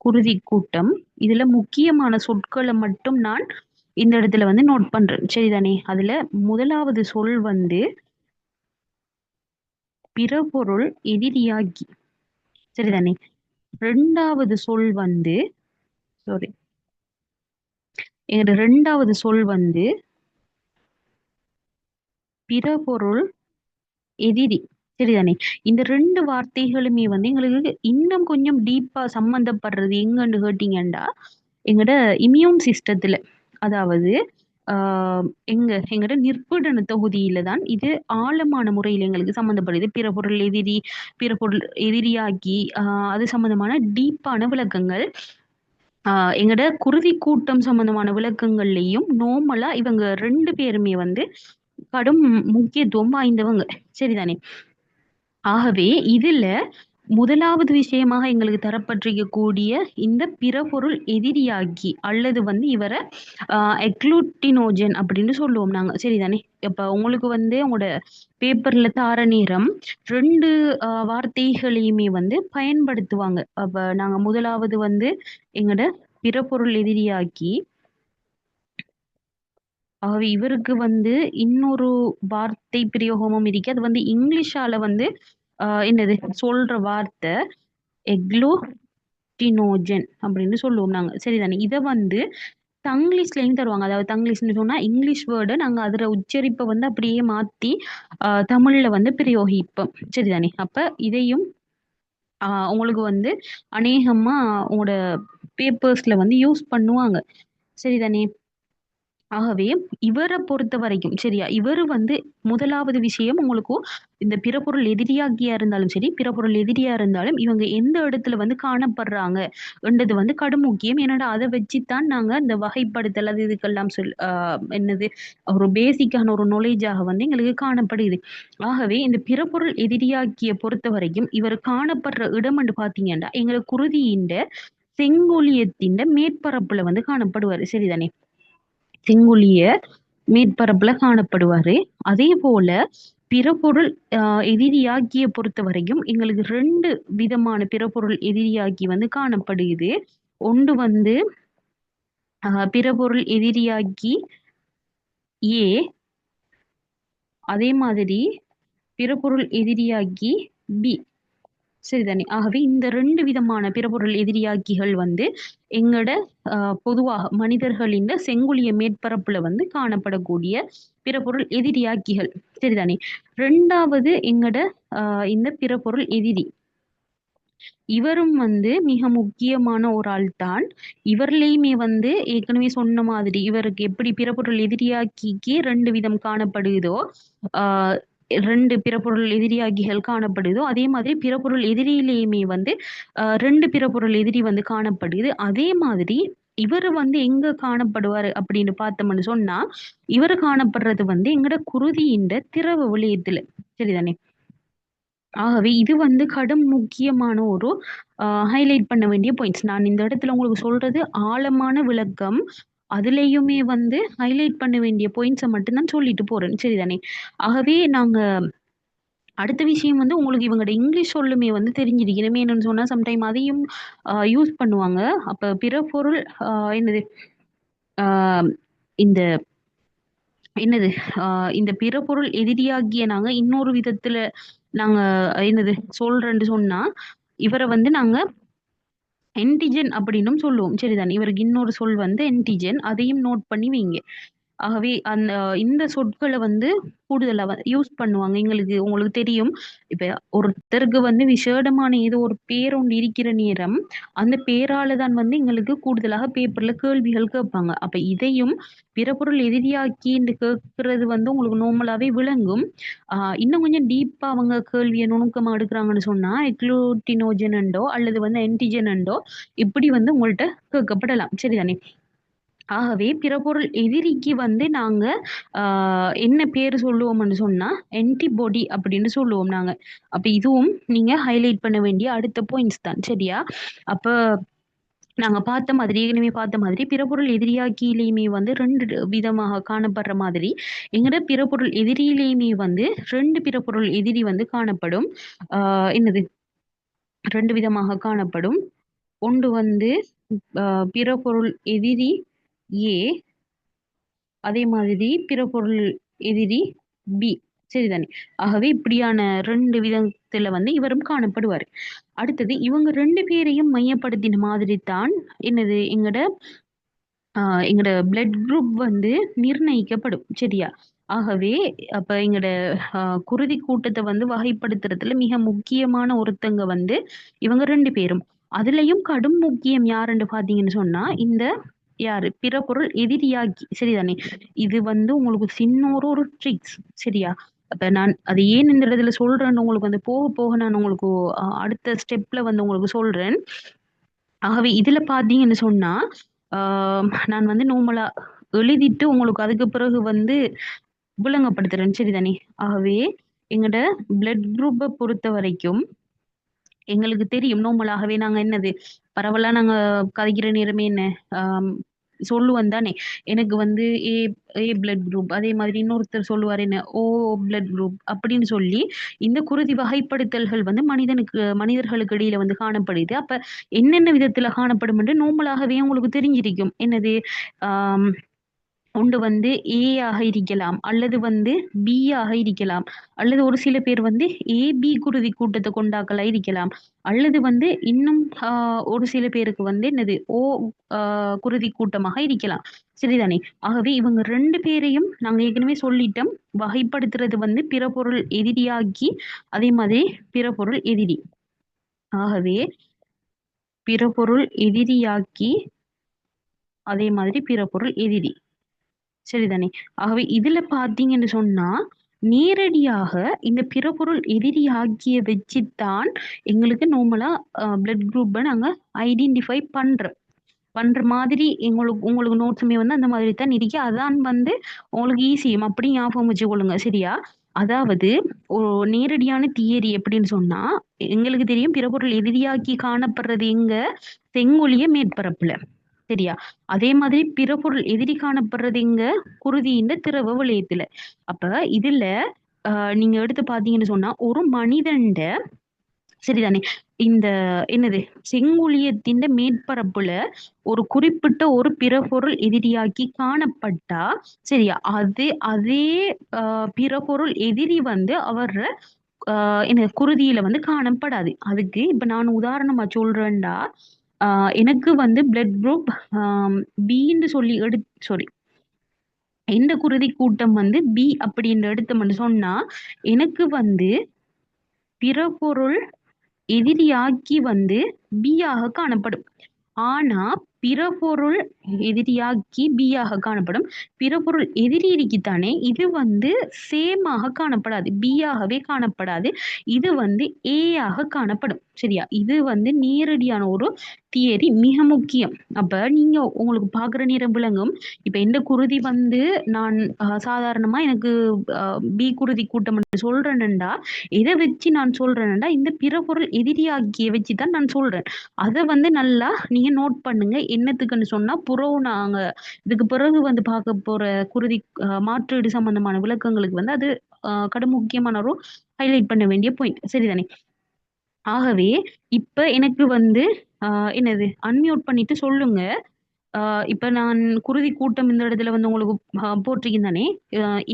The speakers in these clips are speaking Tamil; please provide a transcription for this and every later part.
குருதி கூட்டம். இதுல முக்கியமான சொற்கள மட்டும் நான் இந்த இடத்துல வந்து நோட் பண்றேன். சரிதானே? அதுல முதலாவது சொல் வந்து பிறபொருள் எதிரியாகி. சரிதானே? 2வது சொல் வந்து சாரி. 2வது சொல் வந்து பிறபொருள் எதிரி. சரிதானே? இந்த 2 வார்த்தைகளுமே வந்து எங்களுக்கு இன்னும் கொஞ்சம் டீப்பா சம்மந்தப்படுறது எங்கன்னு கேட்டீங்கன்னா, எங்கட இம்யூன் சிஸ்டத்துல. அதாவது ஆ எங்கட நிற்புடன தொகுதியில தான் இது ஆழமான முறையில எங்களுக்கு சம்மந்தப்படுது. பிறபொருள் எதிரி, பிறபொருள் எதிரியாகி அது சம்மந்தமான டீப்பான விளக்கங்கள் எங்கட குருதி கூட்டம் சம்மந்தமான விளக்கங்கள்லயும் நார்மலா இவங்க 2 பேருமே வந்து கடும் முக்கியத்துவம் வாய்ந்தவங்க. சரிதானே? ஆகவே இதுல முதலாவது விஷயமாக எங்களுக்கு தரப்பட்டிருக்கக்கூடிய இந்த பிறபொருள் எதிரியாகி அல்லது வந்து இவர எக்ளூட்டினோஜன் அப்படின்னு சொல்லுவோம் நாங்க. சரிதானே? இப்ப உங்களுக்கு வந்து உங்களோட பேப்பர்ல தார நேரம் 2 வார்த்தைகளையுமே வந்து பயன்படுத்துவாங்க. அப்ப நாங்க முதலாவது வந்து எங்கட பிறபொருள் எதிரியாக்கி, ஆகவே இவருக்கு வந்து இன்னொரு வார்த்தை பிரயோகமும் இருக்கு. அது வந்து இங்கிலீஷால வந்து என்னது சொல்ற வார்த்தை எக்லூட்டினோஜன் அப்படின்னு சொல்லுவோம் நாங்க. சரிதானே? இத வந்து தங்கிலீஷ்லயும் தருவாங்க. அதாவது தங்கிலீஷ்ன்னு சொன்னா இங்கிலீஷ் வேர்ட நாங்க அதுல உச்சரிப்ப வந்து அப்படியே மாத்தி தமிழ்ல வந்து பிரயோகிப்போம். சரிதானே? அப்ப இதையும் உங்களுக்கு வந்து அநேகமா உங்களோட பேப்பர்ஸ்ல வந்து யூஸ் பண்ணுவாங்க. சரிதானே? ஆகவே இவர பொறுத்தவரைக்கும் சரியா, இவரு வந்து முதலாவது விஷயம் உங்களுக்கு இந்த பிறப்பொருள் எதிரியாகியா இருந்தாலும் சரி, பிறப்பொருள் எதிரியா இருந்தாலும் இவங்க எந்த இடத்துல வந்து காணப்படுறாங்க என்றது வந்து கடும் முக்கியம். ஏன்னா அத வச்சுத்தான் நாங்க இந்த வகைப்படுத்தல் அது இதுக்கெல்லாம் என்னது ஒரு பேசிக்கான ஒரு நாலேட்ஜாக வந்து எங்களுக்கு காணப்படுது. ஆகவே இந்த பிறப்பொருள் எதிரியாக்கிய பொறுத்தவரைக்கும் இவர் காணப்படுற இடம் என்று பார்த்தீங்கன்னா, எங்களுக்கு குருதியின் செங்கோலியத்தின் மேற்பரப்புல வந்து காணப்படுவாரு. சரிதானே? செங்குலிய மேற்பரப்புல காணப்படுவாரு. அதே போல பிறப்பொருள் எதிரியாகிய பொறுத்தவரைக்கும் எங்களுக்கு 2 விதமான பிறப்பொருள் எதிரியாகி வந்து காணப்படுது. ஒன்று வந்து பிறப்பொருள் எதிரியாகி ஏ, அதே மாதிரி பிறப்பொருள் எதிரியாகி பி. சரிதானே? ஆகவே இந்த 2 விதமான பிறப்பொருள் எதிரியாக்கிகள் வந்து எங்கட பொதுவாக மனிதர்களின் செங்குலிய மேற்பரப்புல வந்து காணப்படக்கூடிய பிறப்பொருள் எதிரியாக்கிகள். சரிதானே? 2வது எங்கட இந்த பிறப்பொருள் எதிரி. இவரும் வந்து மிக முக்கியமான ஒரு ஆள் தான். இவர்லயுமே வந்து ஏற்கனவே சொன்ன மாதிரி இவருக்கு எப்படி பிறப்பொருள் எதிரியாக்கிக்கு 2 விதம் காணப்படுதோ, ஆ 2 பிறப்பொருள் எதிரியாகிகள் காணப்படுதோ, அதே மாதிரி பிறப்பொருள் எதிரியிலேயுமே வந்து 2 பிறப்பொருள் எதிரி வந்து காணப்படுது. அதே மாதிரி இவரு வந்து எங்க காணப்படுவாரு அப்படின்னு பார்த்தோம்னு சொன்னா, இவரு காணப்படுறது வந்து எங்கட குருதியின் திரவ விளையத்துல. சரிதானே? ஆகவே இது வந்து கடும் முக்கியமான ஒரு ஹைலைட் பண்ண வேண்டிய பாயிண்ட்ஸ். நான் இந்த இடத்துல உங்களுக்கு சொல்றது ஆழமான விளக்கம். அதுலயுமே வந்து ஹைலைட் பண்ண வேண்டிய பாயிண்ட்ஸ மட்டும் தான் சொல்லிட்டு போறேன். சரிதானே? ஆகவே நாங்க அடுத்த விஷயம் வந்து உங்களுக்கு இவங்களோட இங்கிலீஷ் சொல்லுமே வந்து தெரிஞ்சிருக்கணும். என்னன்னு சொன்னா சம்டைம் அதையும் யூஸ் பண்ணுவாங்க. அப்ப பிற பொருள் என்னது ஆ இந்த என்னது இந்த பிற பொருள் எதிரியாகிய நாங்க இன்னொரு விதத்துல நாங்க என்னது சொல்றேன்னு சொன்னா, இவர வந்து நாங்க என்டிஜன் அப்படின்னும் சொல்லுவோம். சரிதானே? இவருக்கு இன்னொரு சொல் வந்து என்டிஜன். அதையும் நோட் பண்ணி வைங்க. ஆகவே இந்த சொற்கள வந்து கூடுதலா யூஸ் பண்ணுவாங்க. உங்களுக்கு தெரியும். இப்ப ஒருத்தருக்கு வந்து விசேடமான ஏதோ ஒரு பேர் ஒண்ணு இருக்கிற நேரம், அந்த பேரால தான் வந்து எங்களுக்கு கூடுதலாக பேப்பர்ல கேள்விகள் கேட்பாங்க. அப்ப இதையும் பிறபொருள் எதிரியாக்கின்னு கேட்கிறது வந்து உங்களுக்கு நார்மலாவே விளங்கும். இன்னும் கொஞ்சம் டீப்பா அவங்க கேள்விய நுணுக்கமா எடுக்குறாங்கன்னு சொன்னா, எக்ளூட்டினோஜெனண்டோ அல்லது வந்து ஆன்டிஜெனண்டோ இப்படி வந்து உங்கள்ட்ட கேட்கப்படலாம். சரிதானே? ஆகவே பிறபொருள் எதிரிக்கு வந்து நாங்க ஆ என்ன பேரு சொல்லுவோம்ன்னு சொன்னா, ஆன்டிபாடி அப்படின்னு சொல்லுவோம் நாங்க. அப்ப இதுவும் நீங்க ஹைலைட் பண்ண வேண்டிய அடுத்த பாயிண்ட்ஸ் தான். சரியா? அப்ப நாங்க பார்த்த மாதிரி ஏற்கனவே பார்த்த மாதிரி பிறபொருள் எதிரியாக்கியிலயுமே வந்து 2 விதமாக காணப்படுற மாதிரி, எங்கட பிறபொருள் எதிரியிலயுமே வந்து 2 பிறபொருள் எதிரி வந்து காணப்படும். என்னது 2 விதமாக காணப்படும். ஒன்று வந்து பிறபொருள் எதிரி ஏ, அதே மாதிரி பிறபொருள் எதிரி பி. சரிதானே? ஆகவே இப்படியான 2 விதத்துல வந்து இவரும் காணப்படுவாரு. அடுத்தது இவங்க 2 பேரையும் மையப்படுத்தின மாதிரி தான் என்னது எங்கட பிளட் குரூப் வந்து நிர்ணயிக்கப்படும். சரியா? ஆகவே அப்ப எங்கட குருதி கூட்டத்தை வந்து வகைப்படுத்துறதுல மிக முக்கியமான ஒருத்தங்க வந்து இவங்க 2 பேரும். அதுலயும் கடும் முக்கியம் யாருன்னு பாத்தீங்கன்னு சொன்னா இந்த யாரு பிறபொருள் எதிரியாகி. சரிதானே? இது வந்து உங்களுக்கு சின்ன ஒரு ட்ரிக்ஸ். சரியா? அப்ப நான் அது ஏன் இந்த இடத்துல சொல்றேன்னு உங்களுக்கு வந்து போக போக நான் உங்களுக்கு அடுத்த ஸ்டெப்ல வந்து உங்களுக்கு சொல்றேன். ஆகவே இதுல பாத்தீங்கன்னு சொன்னா நான் வந்து நார்மலா எழுதிட்டு உங்களுக்கு அதுக்கு பிறகு வந்து விளங்கப்படுத்துறேன். சரிதானே? ஆகவே எங்கட பிளட் குரூப்பை பொறுத்த வரைக்கும் எங்களுக்கு தெரியும் நார்மலாகவே நாங்க என்னது பரவலா நாங்க கதைக்கிற நேரமே என்ன ஆம், சொல்லுவோம் தானே. எனக்கு வந்து ஏ ஏ பிளட் குரூப், அதே மாதிரி இன்னொருத்தர் சொல்லுவார் என்ன ஓ பிளட் குரூப் அப்படின்னு சொல்லி இந்த குருதி வகைப்படுத்தல்கள் வந்து மனிதர்களுக்கு இடையில வந்து காணப்படுது. அப்ப என்னென்ன விதத்துல காணப்படும் என்று நார்மலாகவே உங்களுக்கு தெரிஞ்சிருக்கும். என்னது ஆம், ஒன்று வந்து ஏ ஆக இருக்கலாம், அல்லது வந்து பி ஆக இருக்கலாம், அல்லது ஒரு சில பேர் வந்து ஏபி குருதி கூட்டத்தை கொண்டாக்களா இருக்கலாம், அல்லது வந்து இன்னும் ஒரு சில பேருக்கு வந்து என்னது ஓ குருதி கூட்டமாக இருக்கலாம். சரிதானே? ஆகவே இவங்க 2 பேரையும் நாங்க ஏற்கனவே சொல்லிட்டோம். வகைப்படுத்துறது வந்து பிறபொருள் எதிரியாக்கி, அதே மாதிரி பிறபொருள் எதிரி. ஆகவே பிறபொருள் எதிரியாக்கி, அதே மாதிரி பிறபொருள் எதிரி. சரிதானே? ஆகவே இதுல பார்த்தீங்கன்னு சொன்னா, நேரடியாக இந்த பிறபொருள் எதிரி ஆகிய வச்சுத்தான் எங்களுக்கு நார்மலா பிளட் குரூப்ப நாங்க ஐடென்டிஃபை பண்ற மாதிரி உங்களுக்கு உங்களுக்கு நோட்ஸுமே வந்து அந்த மாதிரி தான் இருக்கு. அதான் வந்து உங்களுக்கு ஈஸியும் அப்படி ஞாபகம் வச்சுக்கொள்ளுங்க. சரியா? அதாவது ஒரு நேரடியான தியரி எப்படின்னு சொன்னா, எங்களுக்கு தெரியும் பிறபொருள் எதிரியாக்கி காணப்படுறது எங்க? செங்கொளிய மேற்பரப்புல. சரியா? அதே மாதிரி பிறபொருள் எதிரி காணப்படுறது எங்க? குருதியின் திரவ வளையத்துல. அப்ப இதுல நீங்க எடுத்து பார்த்தீங்கன்னு சொன்னா, ஒரு மனிதன்ட சரிதானே? இந்த என்னது செங்குளியத்தின் மேற்பரப்புல ஒரு குறிப்பிட்ட ஒரு பிறபொருள் எதிரியாக்கி காணப்பட்டா, சரியா? அதே பிறபொருள் எதிரி வந்து அவர என்ன குருதியில வந்து காணப்படாது. அதுக்கு இப்ப நான் உதாரணமா சொல்றேன்டா, ஆ எனக்கு வந்து பிளட் குரூப் பின்னு சொல்லி சாரி, இந்த குருதி கூட்டம் வந்து பி அப்படின்னு எடுத்தோம்னு சொன்னா, எனக்கு வந்து பிறபொருள் எதிரியாக்கி வந்து பி ஆக காணப்படும். ஆனா பிறபொருள் எதிரியாக்கி பி ஆக காணப்படும். பிறபொருள் எதிரி இருக்குத்தானே, இது வந்து சேம் ஆக காணப்படாது. பி ஆகவே காணப்படாது. இது வந்து ஏ ஆக காணப்படும். சரியா? இது வந்து நேரடியான ஒரு தியரி, மிக முக்கியம். அப்ப நீங்க உங்களுக்கு பார்க்குற நேரம் விளங்கும். இப்ப இந்த குருதி வந்து நான் சாதாரணமா எனக்கு பி குருதி கூட்டம் சொல்றேன்டா, எதை வச்சு நான் சொல்றேன்டா, இந்த பிறபொருள் எதிரியாகிய வச்சு தான் நான் சொல்றேன். அத வந்து நல்லா நீங்க நோட் பண்ணுங்க. என்னத்துக்குன்னு சொன்னா, நாங்க இதுக்கு பிறகு வந்து பார்க்க போற குருதி மாற்றீடு சம்பந்தமான விளக்கங்களுக்கு வந்து அது கடும் முக்கியமான ஒரு ஹைலைட் பண்ண வேண்டிய பாயிண்ட். சரிதானே? ஆகவே இப்ப எனக்கு வந்து என்னது அன்மியூட் பண்ணிட்டு சொல்லுங்க. இப்ப நான் குருதி கூட்டம் இந்த இடத்துல வந்து உங்களுக்கு போட்டிருக்கேன் தானே.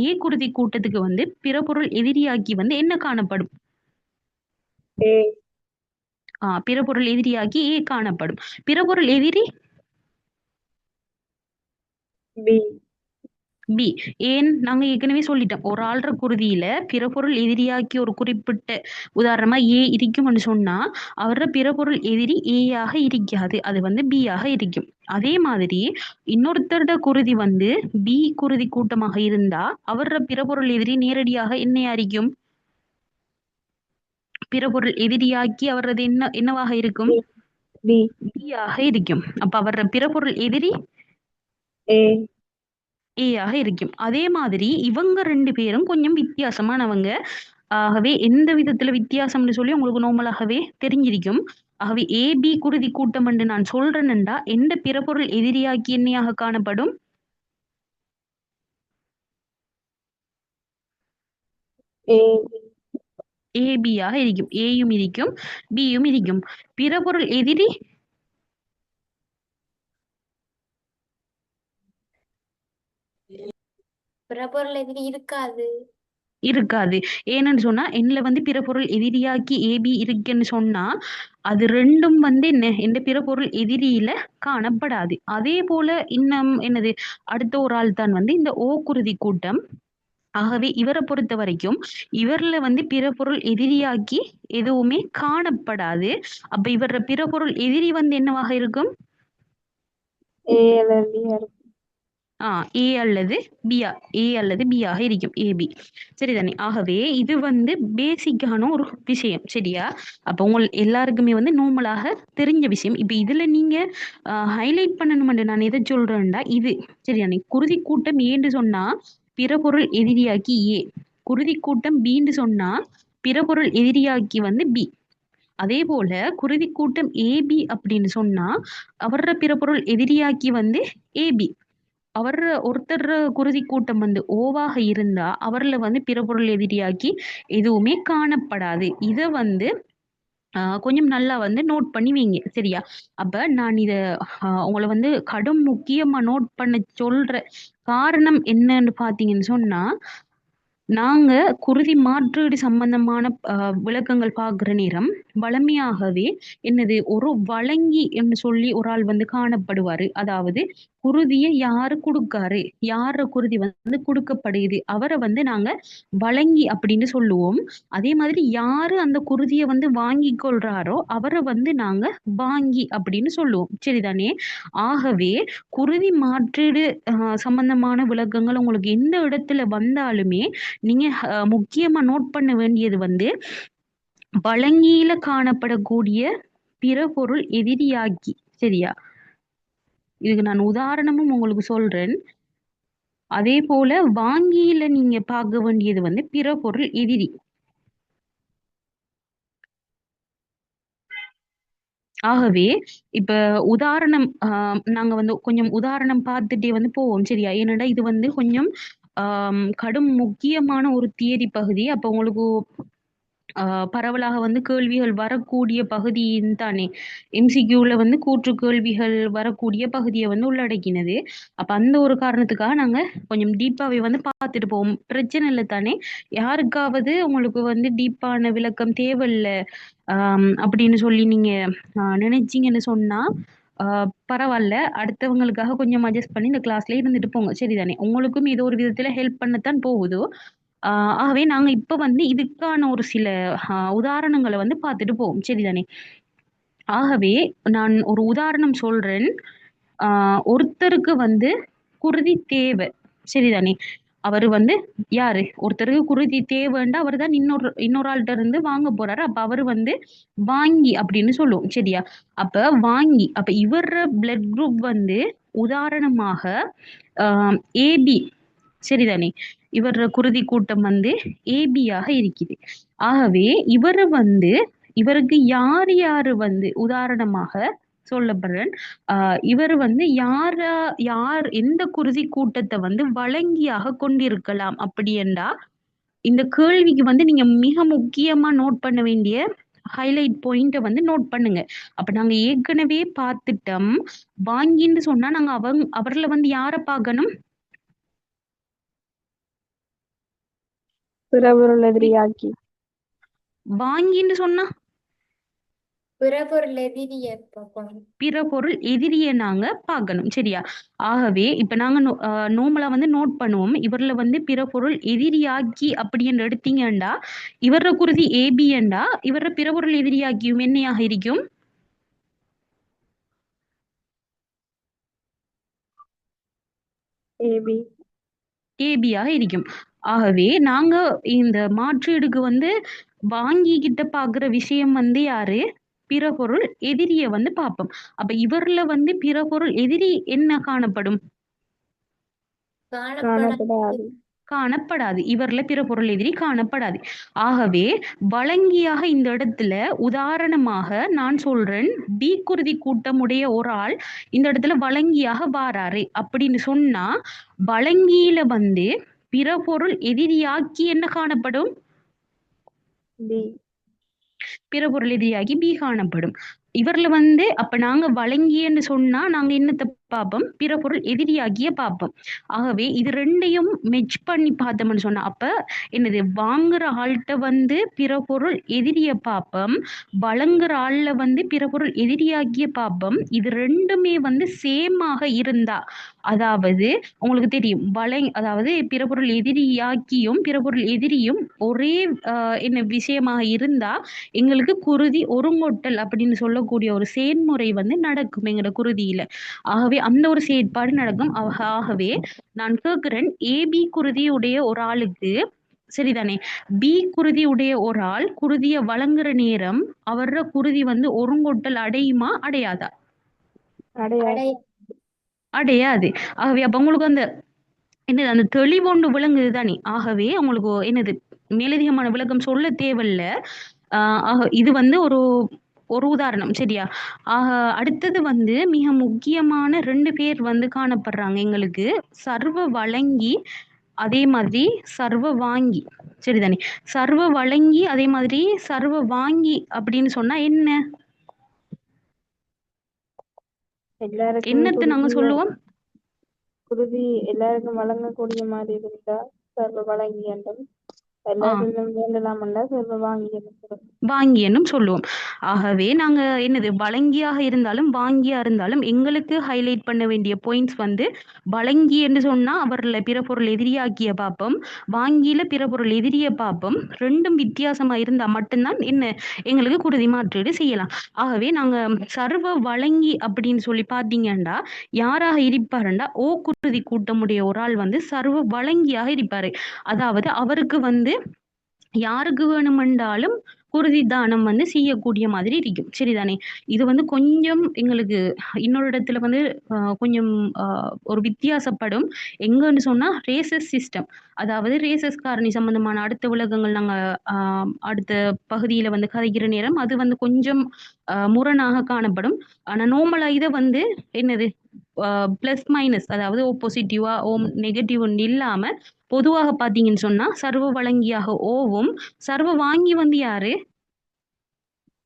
ஏ குருதி கூட்டத்துக்கு வந்து பிறபொருள் எதிரியாக்கி வந்து என்ன காணப்படும்? ஏ. பிறபொருள் எதிரியாகி ஏ காணப்படும். பிறபொருள் எதிரி பி. பி. ஏன் நாங்க ஏற்கனவே சொல்லிட்டோம். ஒரு ஆள்ற குருதியில பிறபொருள் எதிரியாக்கி ஒரு குறிப்பிட்ட உதாரணமா ஏ இருக்கும்னு சொன்னா, அவர பிறபொருள் எதிரி ஏ ஆக இருக்காது. அது வந்து பி ஆக இருக்கும். அதே மாதிரி இன்னொருத்தரோட குருதி வந்து பி குருதி கூட்டமாக இருந்தா, அவர பிறபொருள் எதிரி நேரடியாக என்னையா இருக்கும்? பிறபொருள் எதிரியாக்கி அவரது என்னவாக இருக்கும்? பி. பி. பி ஆக இருக்கும். அப்ப அவர பிறபொருள் எதிரி ஏ. ஏ ஆக இருக்கும். அதே மாதிரி இவங்க 2 பேரும் கொஞ்சம் வித்தியாசமானவங்க. ஆகவே எந்த விதத்துல வித்தியாசம்னு சொல்லி உங்களுக்கு நார்மலாகவே தெரிஞ்சிருக்கும். ஆகவே ஏபி குருதி கூட்டம் என்று நான் சொல்றேன்டா, எந்த பிறபொருள் எதிரியாக்கி எண்ணியாக காணப்படும்? ஏ. ஏபியாக இருக்கும். ஏயும் இருக்கும், பியும் இருக்கும். பிறபொருள் எதிரி பிறப்பொருள் எதிரி இருக்காது. இருக்காது. ஏன்னு சொன்னா எண்ல வந்து பிறப்பொருள் எதிரியாக்கி ஏபி இருக்குன்னு சொன்னா அது ரெண்டும் வந்து என்ன எந்த பிறப்பொருள் எதிரியில காணப்படாது. அதே போல இன்னும் என்னது அடுத்த ஒரு ஆள் தான் வந்து இந்த ஓ குருதி கூட்டம். ஆகவே இவரை பொறுத்த வரைக்கும் இவர்ல வந்து பிறப்பொருள் எதிரியாக்கி எதுவுமே காணப்படாது. அப்ப இவர பிறப்பொருள் எதிரி வந்து என்னவாக இருக்கும்? A அல்லது B இருக்கும். ஏ அல்லது பியா ஏ அல்லது பியாக இருக்கும் ஏபி. சரிதானே? ஆகவே இது வந்து பேசிக்கான ஒரு விஷயம். சரியா? அப்ப எல்லாருக்குமே வந்து நார்மலாக தெரிஞ்ச விஷயம். இப்ப இதுல நீங்க ஹைலைட் பண்ணணும்னு நான் எதை சொல்றேன்டா இது. சரிதானே? குருதி கூட்டம் ஏன்னு சொன்னா பிறபொருள் எதிரியாக்கி ஏ. குருதி கூட்டம் பீன்னு சொன்னா பிறபொருள் எதிரியாக்கி வந்து பி. அதே போல குருதி கூட்டம் ஏபி அப்படின்னு சொன்னா அவர பிறபொருள் எதிரியாக்கி வந்து ஏபி. அவர் ஒருத்தர் குருதி கூட்டம் வந்து ஓவாக இருந்தா அவர்ல வந்து பிறபொருள் எதிரியாக்கி எதுவுமே காணப்படாது. இத வந்து கொஞ்சம் நல்லா வந்து நோட் பண்ணி வைங்க. சரியா? அப்ப நான் இத உங்கள வந்து கடும் முக்கியமா நோட் பண்ண சொல்ற காரணம் என்னன்னு பார்த்தீங்கன்னு சொன்னா, நாங்க குருதி மாற்றீடு சம்பந்தமான விளக்கங்கள் பார்க்குற நேரம் வழமையாகவே என்னது ஒரு வழங்கி என்று சொல்லி ஒரு ஆள் வந்து காணப்படுவாரு. அதாவது குருதியை யாரு குடுக்காரு, யார குருதி வந்து குடுக்கப்படுது அவரை வந்து நாங்க வழங்கி அப்படின்னு சொல்லுவோம். அதே மாதிரி யாரு அந்த குருதியை வந்து வாங்கி கொள்றாரோ அவரை வந்து நாங்க வாங்கி அப்படின்னு சொல்லுவோம். சரிதானே? ஆகவே குருதி மாற்றீடு சம்பந்தமான விளக்கங்கள் உங்களுக்கு எந்த இடத்துல வந்தாலுமே நீங்க முக்கியமா நோட் பண்ண வேண்டியது வந்து வழங்கியில காணப்படக்கூடிய பிறபொருள் எதிரியாக்கி. சரியா? இதுக்கு நான் உதாரணமும் உங்களுக்கு சொல்றேன். அதே போல வாங்கியில நீங்க பார்க்க வேண்டியது வந்து பிறபொருள் எதிரி. ஆகவே இப்ப உதாரணம் நாங்க வந்து கொஞ்சம் உதாரணம் பார்த்துட்டே வந்து போவோம். சரியா? ஏனென்றால் இது வந்து கொஞ்சம் கடும் முக்கியமான ஒரு தியரி பகுதி. அப்ப உங்களுக்கு பரவலாக வந்து கேள்விகள் வரக்கூடிய பகுதியின் தானே எம்சிக்யூல வந்து கூற்று கேள்விகள் வரக்கூடிய பகுதியை வந்து உள்ளடக்கினது. அப்ப அந்த ஒரு காரணத்துக்காக நாங்க கொஞ்சம் டீப்பாவே வந்து பார்த்துட்டு போவோம். பிரச்சனை இல்லை தானே? யாருக்காவது உங்களுக்கு வந்து டீப்பான விளக்கம் தேவையில்ல அப்படின்னு சொல்லி நீங்க நினைச்சீங்கன்னு சொன்னா பரவாயில்ல. அடுத்தவங்களுக்காக கொஞ்சம் அட்ஜஸ்ட் பண்ணி இந்த கிளாஸ்ல இருந்துட்டு போங்க. சரிதானே? உங்களுக்கும் இது ஒரு விதத்துல ஹெல்ப் பண்ணத்தான் போகுது. ஆகவே நாங்க இப்ப வந்து இதுக்கான ஒரு சில உதாரணங்களை வந்து பார்த்துட்டு போவோம். சரிதானே? ஆகவே நான் ஒரு உதாரணம் சொல்றேன். ஒருத்தருக்கு வந்து குருதி தேவை. சரிதானே? அவரு வந்து யாரு? ஒருத்தருக்கு குருதி தேவைன்னா அவர் தான் இன்னொரு ஆள்கிட்ட இருந்து வாங்க போறாரு. அப்ப அவரு வந்து வாங்கி அப்படின்னு சொல்லுவோம். சரியா? அப்ப வாங்கி அப்ப இவர பிளட் குரூப் வந்து உதாரணமாக ஏபி. சரிதானே? இவர குருதி கூட்டம் வந்து ஏபியாக இருக்குது. ஆகவே இவரு வந்து இவருக்கு யார் யாரு வந்து உதாரணமாக சொல்லப்படுறேன். இவர் வந்து யார் எந்த குருதி கூட்டத்தை வந்து வழங்கியாக கொண்டிருக்கலாம் அப்படி என்றா இந்த கேள்விக்கு வந்து நீங்க மிக முக்கியமா நோட் பண்ண வேண்டிய ஹைலைட் பாயிண்ட வந்து நோட் பண்ணுங்க. அப்ப நாங்க ஏற்கனவே பார்த்துட்டோம். வாங்கின்னு சொன்னா நாங்க அவர்ல வந்து யாரை பார்க்கணும்? பிறப்பொருள் எதிரியாக்கி. வாங்கின்னு சொன்னா பிறப்பொருள் எதிரிய பார்க்கணும். பிறபொருள் எதிரியை நாங்க பார்க்கணும். சரியா? ஆகவே இப்ப நாங்க நோமலா வந்து நோட் பண்ணுவோம். இவர்ல வந்து பிறபொருள் எதிரியாக்கி அப்படின்னு எடுத்தீங்கண்டா இவர குருதி ஏபி என்றா இவர பிறபொருள் எதிரியாக்கியும் என்னையாக இருக்கும்? AB. ஏபியாக இருக்கும். ஆகவே நாங்க இந்த மாற்றீடுக்கு வந்து வாங்கிக்கிட்ட பாக்குற விஷயம் வந்து யாரு? பிறபொருள் எதிரிய வந்து பார்ப்போம். அப்ப இவர்ல வந்து பிறபொருள் எதிரி என்ன காணப்படும்? காணப்படாது. காணப்படாது. இவர்ல பிறபொருள் எதிரி காணப்படாது. ஆகவே வழங்கியாக இந்த இடத்துல உதாரணமாக நான் சொல்றேன். பி குருதி கூட்டமுடைய ஒரு ஆள் இந்த இடத்துல வழங்கியாக வாராரு அப்படின்னு சொன்னா வழங்கியில வந்து பிறபொருள் எதிரியாக்கி என்ன காணப்படும்? B. பிறபொருள் எதிரியாகி பி காணப்படும். இவர்ல வந்து அப்ப நாங்க வழங்கியன்னு சொன்னா நாங்க என்னத்தை பாப்பம், பிற பொருள் எதிரியாகிய பாப்பம். ஆகவே இது ரெண்டையும் மெச் பண்ணி பார்த்தோம்னு சொன்னா அப்ப என்னது வாங்குற ஆள்கிட்ட வந்து பிற பொருள் எதிரிய பாப்பம், வழங்குற ஆள்ல வந்து பிற பொருள் எதிரியாகிய பாப்பம், இது ரெண்டுமே வந்து சேமாக இருந்தா, அதாவது உங்களுக்கு தெரியும் அதாவது பிற பொருள் எதிரியாக்கியும் பிற பொருள் எதிரியும் ஒரே என்ன விஷயமாக இருந்தா எங்களுக்கு குருதி ஒருங்கொட்டல் அப்படின்னு சொல்லக்கூடிய ஒரு செயன்முறை வந்து நடக்கும் எங்களோட குருதியில. ஆகவே அந்த ஒரு செயற்பாடு நடக்கும். ஆகவே நான் கேட்கிறேன், ஏபி குருதியுடைய ஒரு ஆளுக்கு சரிதானே, பி குருதி உடைய ஒரு ஆள் குருதிய வழங்குற நேரம் அவர குருதி வந்து ஒருங்கொட்டல் அடையுமா அடையாதா? அடையாது. அடையாது. ஆகவே அப்ப உங்களுக்கு அந்த என்னது அந்த தெளிவொன்று விளங்குது தானே. ஆகவே உங்களுக்கு என்னது மேலதிகமான விளக்கம் சொல்ல தேவையில்ல. இது வந்து ஒரு ஒரு உதாரணம் சரியா. அடுத்தது வந்து மிக முக்கியமான 2 பேர் வந்து காணப்படுறாங்க எங்களுக்கு. சர்வ வழங்கி அதே மாதிரி சர்வ வாங்கி சரிதானே. சர்வ வழங்கி அதே மாதிரி சர்வ வாங்கி அப்படின்னு சொன்னா என்ன? எல்லாருக்கும் என்னத்தை நாங்க சொல்லுவோம்? குருதி எல்லாருக்கும் வழங்கக்கூடிய மாதிரி இருந்தா சர்வ வழங்கி என்றும், எல்லாருக்கும் வேண்டலாமல்ல சர்வ வாங்கி என்று வாங்கி என்னும் சொல்லுவோம். ஆகவே நாங்க என்னது வழங்கியாக இருந்தாலும் வாங்கியா இருந்தாலும் எங்களுக்கு ஹைலைட் பண்ண வேண்டிய பாயிண்ட்ஸ் வந்து வழங்கி என்று சொன்னா அவர்ல பிற பொருள் எதிரியாக்கிய பாப்பம், வாங்கியில பிற பொருள் எதிரிய பாப்பம், ரெண்டும் வித்தியாசமா இருந்தா மட்டும்தான் என்ன எங்களுக்கு குருதி மாற்றீடு செய்யலாம். ஆகவே நாங்க சர்வ வழங்கி அப்படின்னு சொல்லி பார்த்தீங்கன்னா யாராக இருப்பாருண்டா ஓ குருதி கூட்டமுடைய ஒரு ஆள் வந்து சர்வ வழங்கியாக இருப்பாரு. அதாவது அவருக்கு வந்து யாருக்கு வேணுமென்றாலும் குருதி தானம் வந்து செய்யக்கூடிய மாதிரி இருக்கும் சரிதானே. இது வந்து கொஞ்சம் எங்களுக்கு இன்னொரு இடத்துல வந்து கொஞ்சம் ஒரு வித்தியாசப்படும். எங்கன்னு சொன்னா ரேசஸ் சிஸ்டம், அதாவது ரேசஸ் காரணி சம்பந்தமான அடுத்த விளக்கங்கள் நாங்க அடுத்த பகுதியில வந்து கதைக்கிற நேரம் அது வந்து கொஞ்சம் முரணாக காணப்படும். ஆனா நோமலா இதை வந்து என்னது பிளஸ் மைனஸ், அதாவது பாசிட்டிவா நெகட்டிவ் இல்லாம பொதுவாக பாத்தீங்கன்னு சொன்னா சர்வ வழங்கியாக ஓவும், சர்வ வாங்கி வந்து யாரு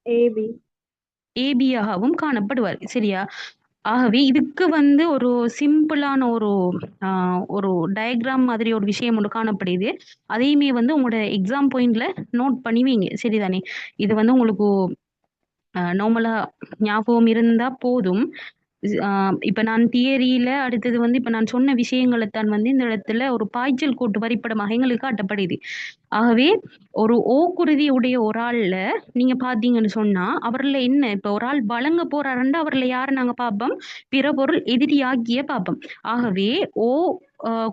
ஏபி ஏபியாகவும் காணப்படுவார் சரியா. ஆகவே இதுக்கு வந்து ஒரு சிம்பிளான ஒரு டயக்ராம் மாதிரி ஒரு விஷயம் ஒன்று காணப்படுது. அதையுமே வந்து உங்களோட எக்ஸாம் பாயிண்ட்ல நோட் பண்ணுவீங்க சரிதானே. இது வந்து உங்களுக்கு நார்மலா ஞாபகம் இருந்தா போதும். இப்ப நான் தியரியில அடுத்தது வந்து இப்ப நான் சொன்ன விஷயங்களைத்தான் வந்து இந்த இடத்துல ஒரு பாய்ச்சல் கோட்டு வரைபடமாக எங்களுக்கு காட்டப்படுது. ஆகவே ஒரு ஓக்குருதி உடைய ஒரு ஆள்ல நீங்க பாத்தீங்கன்னு சொன்னா அவர்ல என்ன இப்ப ஒரு ஆள் வழங்க போறாருன்னா அவர்ல யாரை நாங்க பார்ப்போம், பிற பொருள் எதிரியாகிய பார்ப்போம். ஆகவே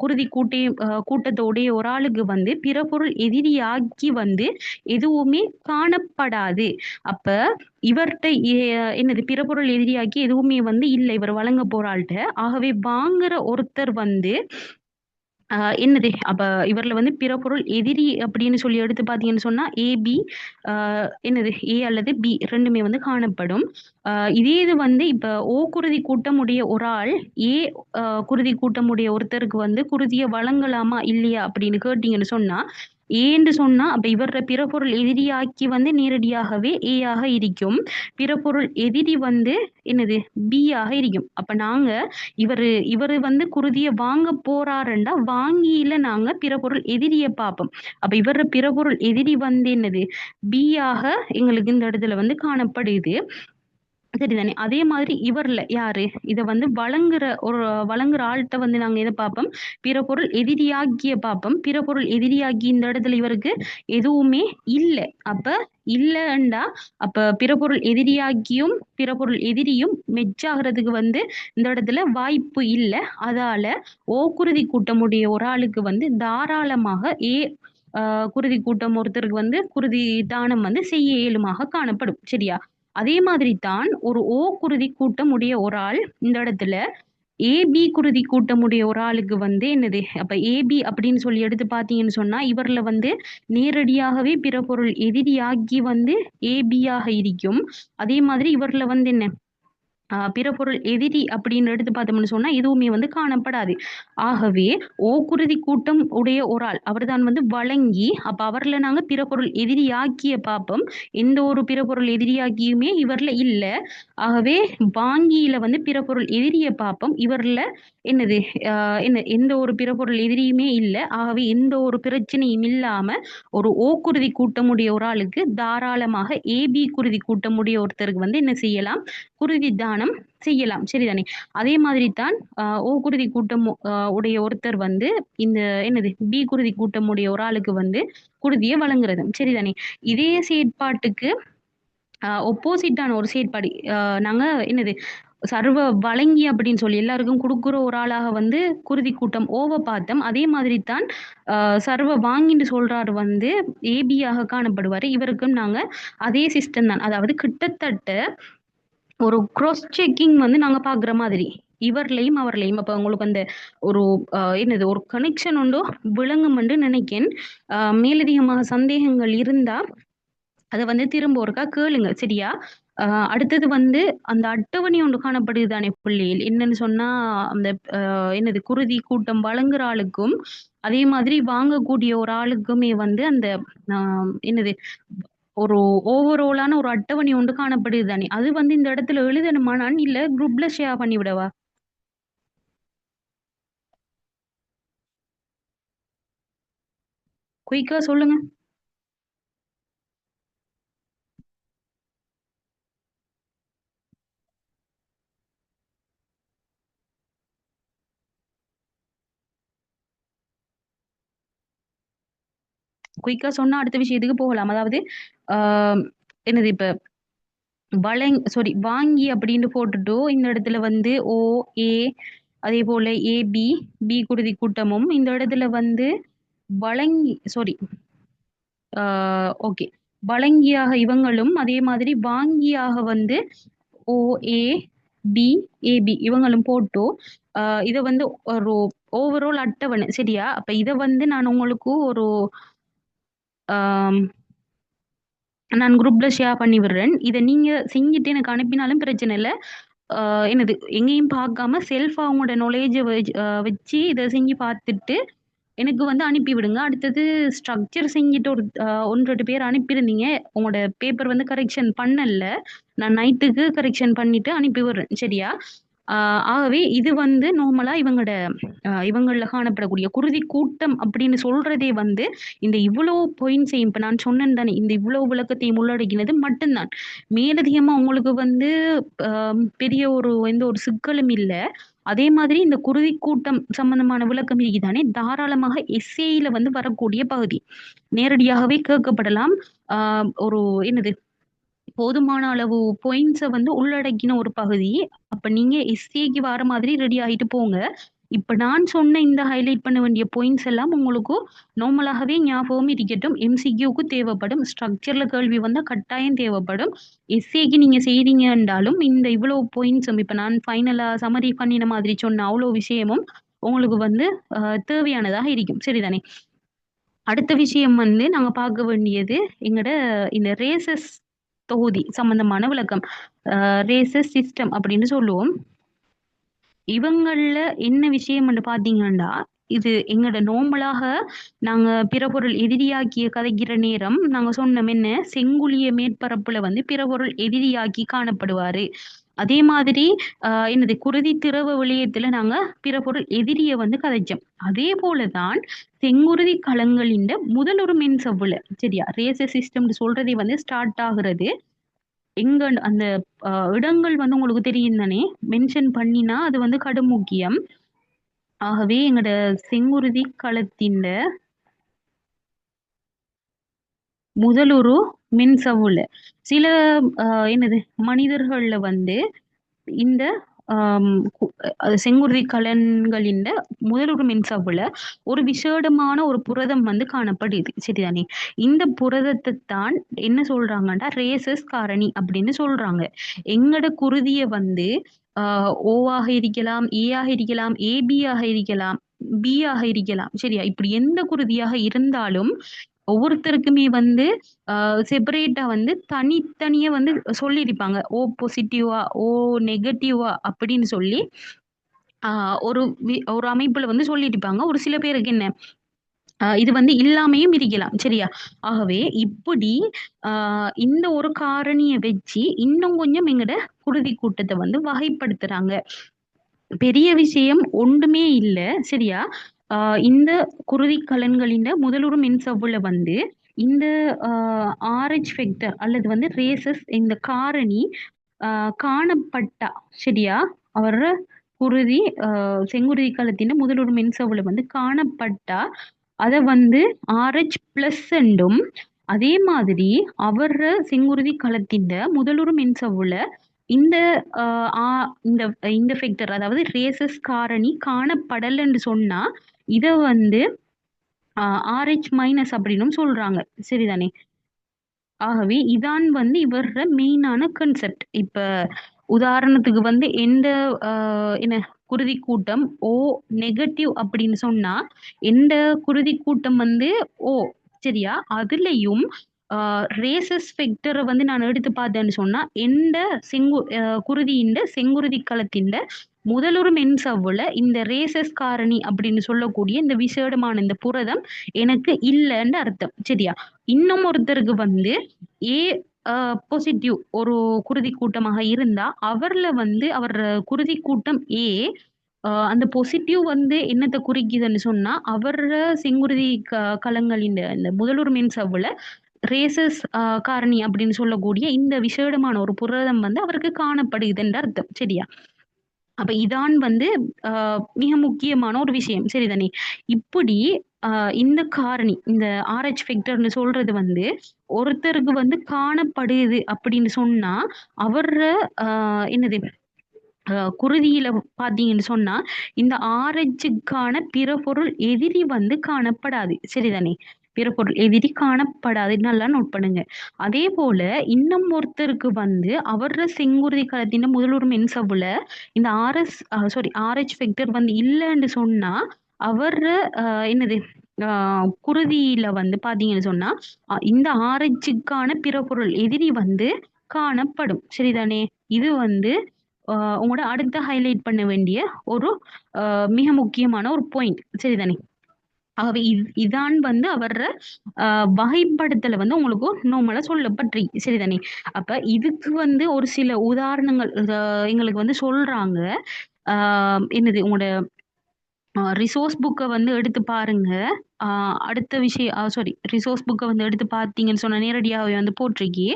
குருதி கூட்டத்தோடைய ஒரு ஆளுக்கு வந்து பிற பொருள் எதிரியாக்கி வந்து எதுவுமே காணப்படாது. அப்ப இவர்கிட்ட என்னது பிற பொருள் எதிரியாக்கி எதுவுமே வந்து இல்லை இவர் வழங்க போறாள்கிட்ட. ஆகவே வாங்குற ஒருத்தர் வந்து என்னது அப்ப இவர்ல வந்து பிற பொருள் எதிரி அப்படின்னு சொல்லி எடுத்து பாத்தீங்கன்னு சொன்னா ஏபி என்னது ஏ அல்லது பி ரெண்டுமே வந்து காணப்படும். இதே இது வந்து இப்ப ஓ குருதி கூட்டமுடைய ஒரு ஆள் ஏ குருதி கூட்டமுடைய ஒருத்தருக்கு வந்து குருதியை வழங்கலாமா இல்லையா அப்படின்னு கேட்டீங்கன்னு சொன்னா ஏன்னு சொன்னா அப்ப இவர பிற பொருள் எதிரியாக்கி வந்து நேரடியாகவே ஏ ஆக இருக்கும், பிற பொருள் எதிரி வந்து என்னது பி ஆக இருக்கும். அப்ப நாங்க இவரு வந்து குருதியை வாங்க போறாருண்டா வாங்கியில நாங்க பிற பொருள் எதிரியை பார்ப்போம். அப்ப இவர பிற பொருள் எதிரி வந்து என்னது பி ஆக எங்களுக்கு இந்த இடத்துல வந்து காணப்படுது சரிதானே. அதே மாதிரி இவர்ல யாரு இதை வந்து வழங்குற ஆள்கிட்ட வந்து நாங்க எதை பார்ப்போம், பிற பொருள் எதிரியாகிய பார்ப்போம். பிற பொருள் எதிரியாகி இந்த இடத்துல இவருக்கு எதுவுமே இல்லை. அப்ப இல்லைண்டா அப்ப பிற பொருள் எதிரியாகியும் பிற பொருள் எதிரியும் மெச்சாகிறதுக்கு வந்து இந்த இடத்துல வாய்ப்பு இல்லை. அதால குருதி கூட்டமுடைய ஒரு ஆளுக்கு வந்து தாராளமாக குருதி கூட்டம் ஒருத்தருக்கு வந்து குருதி தானம் வந்து செய்ய இயலுமாக காணப்படும் சரியா. அதே மாதிரி தான் ஒரு குருதி கூட்டம் உடைய ஒரு ஆள் இந்த இடத்துல ஏபி குருதி கூட்டமுடைய ஒரு ஆளுக்கு வந்து என்னது அப்ப ஏபி அப்படின்னு சொல்லி எடுத்து பார்த்தீங்கன்னு சொன்னா இவர்ல வந்து நேரடியாகவே பிற பொருள் எதிரியாகி வந்து ஏபியாக இருக்கும். அதே மாதிரி இவர்ல வந்து என்ன பிறப்பொருள் எதிரி அப்படின்னு எடுத்து பார்த்தோம்னு சொன்னா எதுவுமே வந்து காணப்படாது. ஆகவே ஓக்குருதி கூட்டம் உடைய ஒரு ஆள் அவர்தான் வந்து வழங்கி அப்ப அவர்ல நாங்க பிறப்பொருள் எதிரியாக்கிய பார்ப்போம். எந்த ஒரு பிறப்பொருள் எதிரியாக்கியுமே இவர்ல இல்ல. ஆகவே வாங்கியில வந்து பிறப்பொருள் எதிரிய பார்ப்போம். இவர்ல என்னது எந்த ஒரு பிறப்பொருள் எதிரியுமே இல்ல. ஆகவே எந்த ஒரு பிரச்சனையும் இல்லாம ஒரு ஓக்குருதி கூட்டமுடைய ஒரு ஆளுக்கு தாராளமாக ஏபி குருதி கூட்டமுடைய ஒருத்தருக்கு வந்து என்ன செய்யலாம், குருதி தானம் செய்யலாம். சரிதானே? அதே மாதிரி தான் ஓ குருதி கூட்டம் உடைய ஒருத்தர் வந்து இந்த என்னது பி குருதி கூட்டம் உடைய ஒரு ஆளுக்கு வந்து குருதியை வழங்குறது. சரிதானே? இதே செயற்பாட்டுக்கு ஒப்போசிட்டான ஒரு செயற்பாடு நாங்க என்னது சர்வ வழங்கி அப்படின்னு சொல்லி எல்லாருக்கும் கொடுக்குற ஒரு ஆளாக வந்து குருதி கூட்டம் ஓவ பார்த்தோம். அதே மாதிரி தான் சர்வ வாங்கின்னு சொல்றாரு வந்து ஏபியாக காணப்படுவார். இவருக்கும் நாங்க அதே சிஸ்டம் தான். அதாவது கிட்டத்தட்ட ஒரு க்ராஸ் செக்கிங் வந்து நாங்க பார்க்குற மாதிரி. இவர்லயும், அவர்லயும். அப்ப உங்களுக்கு அந்த ஒரு என்னது ஒரு கனெக்ஷன் உண்டோ விளங்குமென்று நினைக்கிறேன். மேலதிகமாக சந்தேகங்கள் இருந்தா அத வந்து திரும்ப ஒருக்கா கேளுங்க. சரியா? அடுத்தது வந்து அந்த அட்டவணை ஒன்று காணப்படுது தானே புள்ளியில். என்னன்னு சொன்னா, அந்த என்னது குருதி கூட்டம் வழங்குற ஆளுக்கும், அதே மாதிரி வாங்கக்கூடிய ஒரு ஆளுக்குமே வந்து அந்த என்னது ஒரு ஓவராலான ஒரு அட்டவணை ஒன்று காணப்படுது தானே. அது வந்து இந்த இடத்துல எழுதணுமா நான்? இல்ல குரூப்ல ஷேர் பண்ணி விடவா? குயிக்கா சொல்லுங்க. குயிக்கா சொன்னா அடுத்த விஷயத்துக்கு போகலாம். அதாவது ஆ என்னது இப்ப வாங்கி அப்படின்னு போட்டுட்டு இந்த இடத்துல வந்து ஓ, ஏ அதே போல ஏபி, பி குருதி கூட்டமும் இந்த இடத்துல வந்து வழங்கி ஓகே. வழங்கியாக இவங்களும் அதே மாதிரி வாங்கியாக வந்து ஓ, ஏ, பி, ஏபி இவங்களும் போட்டு இத வந்து ஒரு ஓவரால் அட்டவணை. சரியா? அப்ப இத வந்து நான் உங்களுக்கு ஒரு ஆம், நான் குரூப்ல ஷேர் பண்ணி விடுறேன். இத நீங்க செஞ்சுட்டு எனக்கு அனுப்பினாலும் பிரச்சனை இல்ல. என்னது எங்கேயும் பார்க்காம செல்ஃபா உங்களோட நாலேட்ஜ வச்சு இத செஞ்சு பார்த்துட்டு எனக்கு வந்து அனுப்பி விடுங்க. அடுத்தது ஸ்ட்ரக்சர் செஞ்சுட்டு ஒரு 1, 2 பேர் அனுப்பியிருந்தீங்க. உங்களோட பேப்பர் வந்து கரெக்ஷன் பண்ணல. நான் நைட்டுக்கு கரெக்ஷன் பண்ணிட்டு அனுப்பி விடுறேன். சரியா? ஆகவே இது வந்து நார்மலா இவங்கள்ல காணப்படக்கூடிய குருதி கூட்டம் அப்படின்னு சொல்றதே வந்து இந்த இவ்வளோ பாயிண்ட்ஸையும் இப்ப நான் சொன்னேன் தானே, இந்த இவ்வளோ விளக்கத்தையும் உள்ளடக்கினது மட்டும்தான். மேலதிகமா உங்களுக்கு வந்து பெரிய எந்த ஒரு சிக்கலும் இல்ல. அதே மாதிரி இந்த குருதி கூட்டம் சம்பந்தமான விளக்கம் இருக்குதானே, தாராளமாக எஸ்ஏல வந்து வரக்கூடிய பகுதி. நேரடியாகவே கேட்கப்படலாம். ஒரு என்னது போதுமான அளவு பாயிண்ட்ஸ வந்து உள்ளடக்கின ஒரு பகுதி. அப்ப நீங்க எஸ்ஏக்கு வர மாதிரி ரெடி ஆயிட்டு போங்க. இப்ப நான் சொன்ன இந்த ஹைலைட் பண்ண வேண்டிய பாயிண்ட்ஸ் எல்லாம் உங்களுக்கு நார்மலாகவே ஞாபகம் இருக்கட்டும். எம்சிக்யூக்கு தேவைப்படும். ஸ்ட்ரக்சர்ல கேள்வி வந்தா கட்டாயம் தேவைப்படும். எஸ்ஏக்கு நீங்க செய்றீங்க என்றாலும் இந்த இவ்வளவு பாயிண்ட்ஸும் இப்ப நான் ஃபைனலா சம்மரி பண்ணின மாதிரி சொன்ன அவ்வளோ விஷயமும் உங்களுக்கு வந்து தேவையானதாக இருக்கும். சரிதானே? அடுத்த விஷயம் வந்து நாங்க பார்க்க வேண்டியது எங்கட இந்த ரேசஸ் தொகுதி சம்பந்தமான விளக்கம். ரேசஸ் சிஸ்டம் அப்படின்னு சொல்லுவோம். இவங்கள்ல என்ன விஷயம்னு பார்த்தீங்கன்னா, இது எங்கட நார்மலாக நாங்க பிறபொருள் எதிரியாக்கிய கதைக்கிற நேரம் நாங்க சொன்னோம் என்ன, செங்குழிய மேற்பரப்புல வந்து பிறபொருள் எதிரியாக்கி காணப்படுவாரு. அதே மாதிரி என்னது குருதி திரவ விளையத்துல நாங்க பிறபொருள் எதிரிய வந்து கதைச்சோம். அதே போலதான் செங்குருதி களங்களின் முதல் ஒரு மென் செவ்வுல சரியா? ரேசஸ் சிஸ்டம்னு சொல்றதே வந்து ஸ்டார்ட் ஆகுறது எங்க அந்த இடங்கள் வந்து உங்களுக்கு தெரியும் தானே, மென்ஷன் பண்ணினா அது வந்து கடும் முக்கியம். ஆகவே எங்கட செங்குருதி களத்தின் முதலுரு மின்சவுல சில என்னது மனிதர்கள்ல வந்து இந்த செங்குருதி கலன்களின் முதலுரு மின்சவுல ஒரு விசேடமான ஒரு புரதம் வந்து காணப்படுது. சரிதானே? இந்த புரதத்தை தான் என்ன சொல்றாங்கன்னா ரேசஸ் காரணி அப்படின்னு சொல்றாங்க. எங்கட குருதிய வந்து ஓவாக இருக்கலாம், ஏ ஆக இருக்கலாம், ஏபி ஆக இருக்கலாம், பி ஆக இருக்கலாம். சரியா? இப்படி எந்த குருதியாக இருந்தாலும் ஒவ்வொருத்தருக்குமே வந்து செப்பரேட்டா வந்து தனித்தனியா வந்து சொல்லியிருப்பாங்க. ஓ பாசிட்டிவா, ஓ நெகட்டிவா அப்படின்னு சொல்லி ஒரு ஒரு அமைப்புல வந்து சொல்லியிருப்பாங்க. ஒரு சில பேருக்கு என்ன இது வந்து இல்லாமையும் இருக்கலாம். சரியா? ஆகவே இப்படி அ இந்த ஒரு காரணிய வச்சு இன்னும் கொஞ்சம் எங்கட குருதி கூட்டத்த வந்து வகைப்படுத்துறாங்க. பெரிய விஷயம் ஒன்றுமே இல்ல. சரியா? அ இந்த குருதிக் கலன்களின் முதலுறு மின்சவ்வுல வந்து இந்த அ RH ஃபெக்டர் அல்லது வந்து ரேசஸ் இந்த காரணி அ காணப்பட்டா, சரியா? அவர குருதி செங்குருதி கலத்தின் முதலுறு மின்சவ்வுல வந்து காணப்பட்டா, அத வந்து RH பிளஸ் என்றும், அதே மாதிரி அவர செங்குருதி கலத்தின் முதலுறு மின்சவ்வுல இந்த அ ஆ இந்த இந்த ஃபெக்டர் அதாவது ரேசஸ் காரணி காணப்படலன்னு சொன்னா, இத வந்து அ RH மைனஸ் அப்படின்னும் சொல்றாங்க. சரிதானே? ஆகவே இதான் வந்து இவர்ற மெயினான கான்செப்ட். இப்ப உதாரணத்துக்கு வந்து எந்த அ என்ன குருதி கூட்டம் ஓ நெகட்டிவ் அப்படின்னு சொன்னா, எந்த குருதி கூட்டம் வந்து ஓ சரியா? அதுலயும் ரேசஸ் வெக்டர வந்து நான் எடுத்து பார்த்தேன்னு சொன்னா, எந்த குருதியின் செங்குருதி கலத்தின் முதலுறு மென்சவ்வுல இந்த ரேசஸ் காரணி அப்படின்னு சொல்லக்கூடிய இந்த விசேடமான இந்த புரதம் எனக்கு இல்லன்னு அர்த்தம். சரியா? இன்னும் ஒருத்தருக்கு வந்து ஏ பாசிட்டிவ் ஒரு குருதி கூட்டமாக இருந்தா, அவர்ல வந்து அவர் குருதி கூட்டம் ஏ அந்த பாசிட்டிவ் வந்து என்னத்த குறிக்குதுன்னு சொன்னா, அவர செங்குருதி கலங்களின் இந்த முதலுறு மென்சவ்வுல ரேசஸ் காரணி அப்படின்னு சொல்லக்கூடிய இந்த விசேடமான ஒரு புரதம் வந்து அவருக்கு காணப்படுகிறது என்று அர்த்தம். சரியா? அப்ப இதான் வந்து அ மிக முக்கியமான ஒரு விஷயம். சரிதானே? இப்படி அ இந்த காரணி, இந்த RH ஃபெக்டர்ன்னு சொல்றது வந்து, ஒருத்தருக்கு வந்து காணப்படுது அப்படின்னு சொன்னா, அவர அ என்னது குருதியில பார்த்தீங்கன்னு சொன்னா, இந்த ஆரஞ்சுக்கான பிற பொருள் எதிரி வந்து காணப்படாது. சரிதானே? பிற பொருள் எதிரி காணப்படாது. நல்லா நோட் பண்ணுங்க. அதேபோல இன்னும் ஒருத்தருக்கு வந்து அவர செங்குருதி கலத்தின் முதலுறு மென்சவ்வுல இந்த RH ஃபெக்டர் வந்து இல்லன்னு சொன்னா, அவர அ என்னது அ குருதியில வந்து பார்த்தீங்கன்னு சொன்னா, இந்த ஆரஞ்சுக்கான பிற பொருள் எதிரி வந்து காணப்படும். சரிதானே? இது வந்து உங்களோட அடுத்த ஹைலைட் பண்ண வேண்டிய ஒரு மிக முக்கியமான ஒரு பாயிண்ட். சரிதானே? ஆகவே இதான் வந்து அவர அ வகைப்படுத்தல வந்து உங்களுக்கு நார்மலா சொல்லப்பட்டிருக்கு. சரிதானே? அப்ப இதுக்கு வந்து ஒரு சில உதாரணங்கள் எங்களுக்கு வந்து சொல்றாங்க. ஆ என்னது உங்களோட ரிசோர்ஸ் புக்க வந்து எடுத்து பாருங்க. ஆ அடுத்த விஷயம் ரிசோர்ஸ் புக்க வந்து எடுத்து பார்த்தீங்கன்னு சொன்னா நேரடியாவே வந்து போட்டிருக்கு.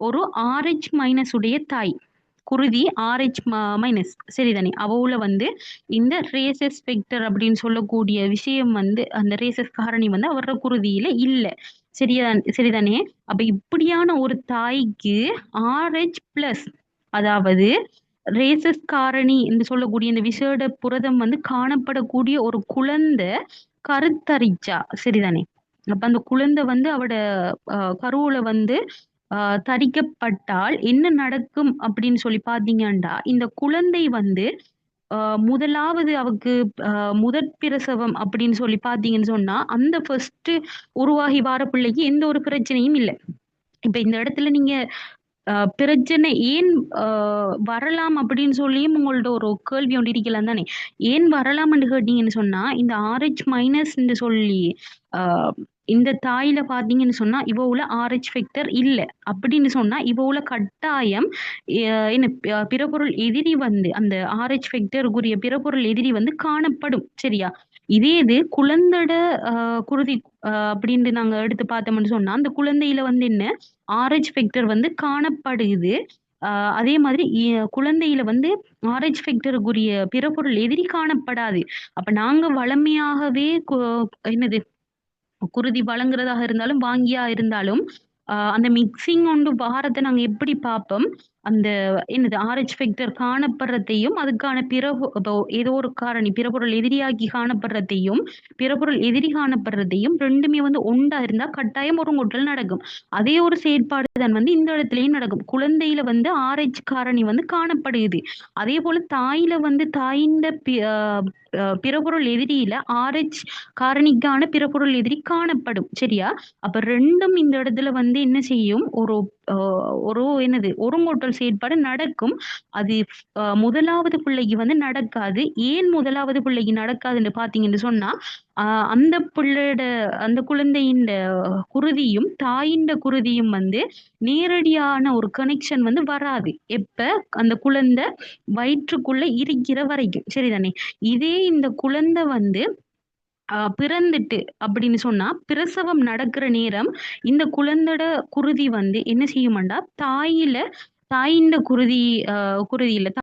ஒரு RH மைனஸ் உடைய தாய். குருதி RH மைனஸ் சரிதானே? அவவுல வந்து இந்த ரேசஸ் வெக்டர் அப்படின்னு சொல்லக்கூடிய விஷயம் வந்து அந்த ரேசஸ் காரணி வந்து அவர குருதியில இல்ல. சரிதானே? அப்ப இப்படியான ஒரு தாய்க்கு RH பிளஸ் அதாவது ரேசஸ் காரணி என்று சொல்லக்கூடிய இந்த விசேட புரதம் வந்து காணப்படக்கூடிய ஒரு குழந்தை கருத்தரிச்சா சரிதானே? அப்ப அந்த குழந்தை வந்து அவட கருவுல வந்து அ தரிக்கப்பட்டால் என்ன நடக்கும் அப்படின்னு சொல்லி பார்த்தீங்கன்னா, இந்த குழந்தை வந்து அ முதலாவது அவக்கு அ முதற் பிரசவம் அப்படின்னு சொல்லி பார்த்தீங்கன்னு சொன்னா, அந்த ஃபர்ஸ்ட்டு உருவாகி வார பிள்ளைக்கு எந்த ஒரு பிரச்சனையும் இல்ல. இப்ப இந்த இடத்துல நீங்க பிரச்சனை ஏன் அ வரலாம் அப்படின்னு சொல்லியும் உங்கள்ட்ட ஒரு கேள்வி ஒண்ணு இருக்கலாம் தானே! ஏன் வரலாம்ன்னு கேட்டீங்கன்னு சொன்னா, இந்த RH மைனஸ்ன்னு சொல்லி அ இந்த தாயில பார்த்தீங்கன்னு சொன்னா, இவவுல RH ஃபெக்டர் இல்ல. அப்படின்னு சொன்னா, இவவுல கட்டாயம் என்ன பிறபொருள் எதிரி வந்து அந்த RH ஃபெக்டருக்குரிய பிறபொருள் எதிரி வந்து காணப்படும். சரியா? இதே இது குழந்தோட குருதி அப்படின்ட்டு நாங்க எடுத்து பார்த்தோம்ன்னு சொன்னா, அந்த குழந்தையில வந்து என்ன RH ஃபெக்டர் வந்து காணப்படுது. அ அதே மாதிரி குழந்தையில வந்து RH ஃபெக்டருக்குரிய பிறபொருள் எதிரி காணப்படாது. அப்ப நாங்க வழமையாகவே என்னது குருதி வழங்குறதாக இருந்தாலும், வாங்கியா இருந்தாலும், அந்த மிக்ஸிங் ஒண்டு வாரத்த நாங்க எப்படி பார்ப்போம்? அந்த என்னது RH ஃபேக்டர் காணப்படுறதையும் அதுக்கான இப்போ ஏதோ ஒரு காரணி பிறபொருள் எதிரியாகி காணப்படுறதையும் பிறபொருள் எதிரி காணப்படுறதையும் ரெண்டுமே வந்து ஒண்டா இருந்தா கட்டாயம் ஒருங்கூட்டல் நடக்கும். அதே ஒரு செயற்பாடு தான் வந்து இந்த இடத்துலயும் நடக்கும். குழந்தையில வந்து RH காரணி வந்து காணப்படுது. அதே போல தாயில வந்து தாயின்ட பிறபொருள் எதிரியில RH காரணிக்கான பிறபொருள் எதிரி காணப்படும். சரியா? அப்ப ரெண்டும் இந்த இடத்துல வந்து என்ன செய்யும்? ஒரு என்னது ஒருங்கூட்டல் செயற்பாடு நடக்கும். அது முதலாவது பிள்ளைக்கு வந்து நடக்காது. ஏன் முதலாவது பிள்ளைக்கு நடக்காதுன்னு பார்த்தீங்கன்னு சொன்னா, அந்த பிள்ளையோட அந்த குழந்தையின் குருதியும் தாயின் குருதியும் வந்து நேரடியான ஒரு கனெக்ஷன் வந்து வராது. எப்ப அந்த குழந்தை வயிற்றுக்குள்ள இருக்கிற வரைக்கும். சரிதானே? இதே இந்த குழந்தை வந்து பிறந்துட்டு அப்படின்னு சொன்னா பிரசவம் நடக்கிற நேரம் இந்த குழந்தையோட குருதி வந்து என்ன செய்யுமாண்டா தாயின் குருதி இல்ல